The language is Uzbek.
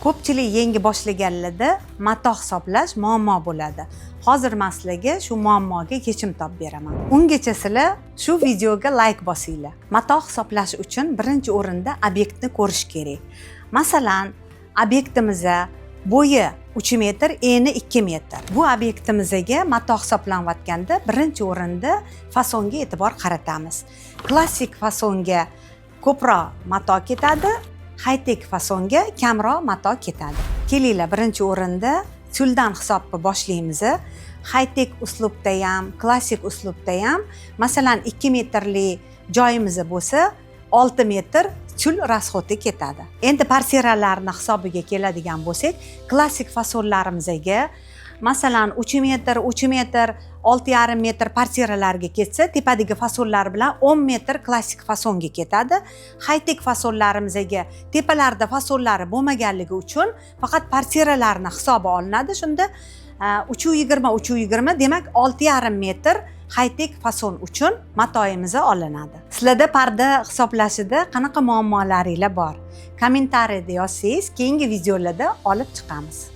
Ko'pchilik yangi boshlaganlarda mato hisoblash muammo bo'ladi. Hozir men sizlarga shu muammoga yechim topib beraman. Ungacha sizlar shu videoga like bosinglar. Mato hisoblash uchun birinchi o'rinda obyektni ko'rish kerak. Masalan, obyektimizda bo'yi 3 metr, eni 2 metr. Bu obyektimizga mato hisoblanayotganda birinchi o'rinda fasonga e'tibor qaratamiz. Klassik fasonga ko'proq mato ketadi, high-tech fasonga kamroq mato ketadi. Kelinglar, birinchi o'rinda tuldan hisobni boshlaymiz. High-tech uslubda ham, klassik uslubda ham, masalan 2 metrli joyimiz bo'lsa, 6 metr tul rasxoti ketadi. Endi parsiralarni hisobiga keladigan bo'lsak, klassik fasonlarimizga masalan 3 metr, 6,5 metr parsiralarga ketsa, tepadagi fasonlar bilan 10 metr klassik fasonga ketadi. High-tech fasonlarimizga tepalarda fasonlari bo'lmaganligi uchun faqat parsiralarni hisobi olinadi. Shunda 3,20 demak 6,5 metr high-tech fason uchun matoyimiz olinadi. Sizlarda parda hisoblashida qanaqa muammolaringiz bor? Kommentariyada yozsangiz, keyingi videolarda olib chiqamiz.